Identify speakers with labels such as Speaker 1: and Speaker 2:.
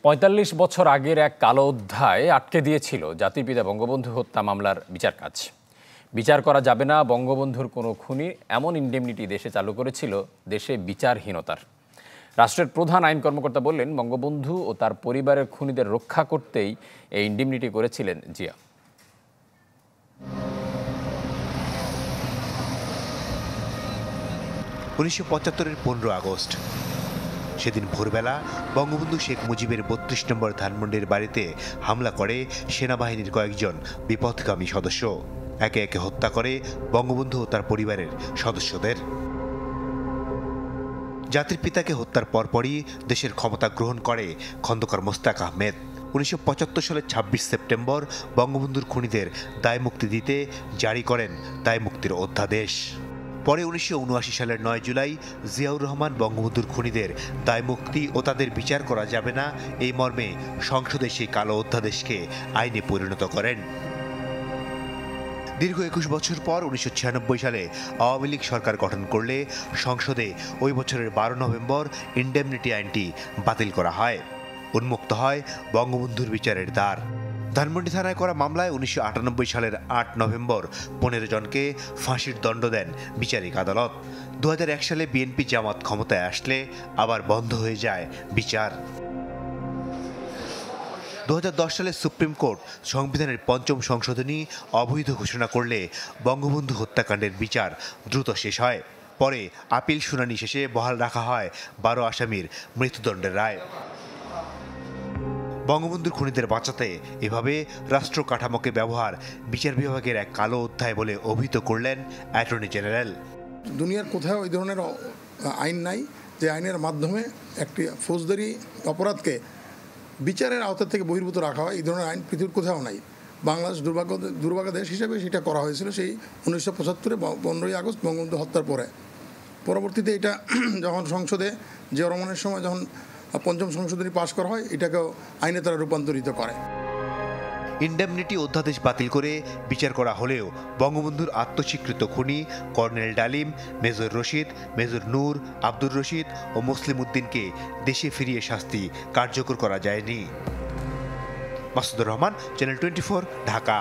Speaker 1: ৪৫ বছর আগের এক কালো অধ্যায় আটকে দিয়েছিল জাতির পিতা বঙ্গবন্ধু হত্যা মামলার বিচার কাজ। বিচার করা যাবে না বঙ্গবন্ধুর কোনো খুনি, এমন ইনডেমনিটি দেশে চালু করেছিল দেশে বিচারহীনতার। রাষ্ট্রের প্রধান আইন কর্মকর্তা বললেন, বঙ্গবন্ধু ও তার পরিবারের খুনিদের রক্ষা করতেই এই ইনডেমনিটি করেছিলেন জিয়া।
Speaker 2: ১৯৭৫-এর ১৫ আগস্ট, সেদিন ভোরবেলা বঙ্গবন্ধু শেখ মুজিবের ৩২ নম্বর ধানমন্ডির বাড়িতে হামলা করে সেনাবাহিনীর কয়েকজন বিপথগামী সদস্য। একে একে হত্যা করে বঙ্গবন্ধু ও তার পরিবারের সদস্যদের। জাতির পিতাকে হত্যার পরপরই দেশের ক্ষমতা গ্রহণ করে খন্দকার মোস্তাক আহমেদ। ১৯৭৫ সালের ২৬ সেপ্টেম্বর বঙ্গবন্ধুর খুনিদের দায়মুক্তি দিতে জারি করেন দায়মুক্তির অধ্যাদেশ। পরে ১৯৭৯ সালের ৯ জুলাই জিয়াউর রহমান বঙ্গবন্ধুর খুনিদের দায়মুক্তি ও তাদের বিচার করা যাবে না এই মর্মে সংসদে সেই কালো অধ্যাদেশকে আইনে পরিণত করেন। দীর্ঘ ২১ বছর পর ১৯৯৬ সালে আওয়ামী লীগ সরকার গঠন করলে সংসদে ওই বছরের ১২ নভেম্বর ইনডেমনিটি আইনটি বাতিল করা হয়। উন্মুক্ত হয় বঙ্গবন্ধুর বিচারের দ্বার। ধানমন্ডি থানায় করা মামলায় ১৯৯৮ সালের ৮ নভেম্বর ১৫ জনকে ফাঁসির দণ্ড দেন বিচারিক আদালত। ২০০১ সালে বিএনপি জামাত ক্ষমতায় আসলে আবার বন্ধ হয়ে যায় বিচার। ২০১০ সালে সুপ্রিম কোর্ট সংবিধানের ৫ম সংশোধনী অবৈধ ঘোষণা করলে বঙ্গবন্ধু হত্যাকাণ্ডের বিচার দ্রুত শেষ হয়। পরে আপিল শুনানি শেষে বহাল রাখা হয় ১২ আসামির মৃত্যুদণ্ডের রায়। বঙ্গবন্ধুর খুনিদের বাঁচাতে এভাবে রাষ্ট্র কাঠামোকে ব্যবহার বিচার বিভাগের এক কালো অধ্যায় বলে অভিহিত করলেন অ্যাটর্নি জেনারেল।
Speaker 3: দুনিয়ার কোথাও এই ধরনের আইন নাই যে আইনের মাধ্যমে একটি ফৌজদারি অপরাধকে বিচারের আওতা থেকে বহির্ভূত রাখা হয়। এই ধরনের আইন পৃথিবীর কোথাও নাই। বাংলাদেশ দুর্ভাগ্য দেশ হিসেবে সেটা করা হয়েছিল সেই ১৯৭৫-এ ১৫ই আগস্ট বঙ্গবন্ধু হত্যার পরে। পরবর্তীতে এটা যখন সংসদে জিয়া রহমানের সময় যখন ৫ম সংশোধনী পাশ করা হয়, এটাকেও আইনে তারা রূপান্তরিত করে।
Speaker 2: ইনডেমনিটি অধ্যাদেশ বাতিল করে বিচার করা হলেও বঙ্গবন্ধুর আত্মস্বীকৃত খুনি কর্নেল ডালিম, মেজর রশিদ, মেজর নূর, আব্দুর রশিদ ও মুসলিম উদ্দিনকে দেশে ফিরিয়ে শাস্তি কার্যকর করা যায়নি। মাসুদুর রহমান, চ্যানেল 24, ঢাকা।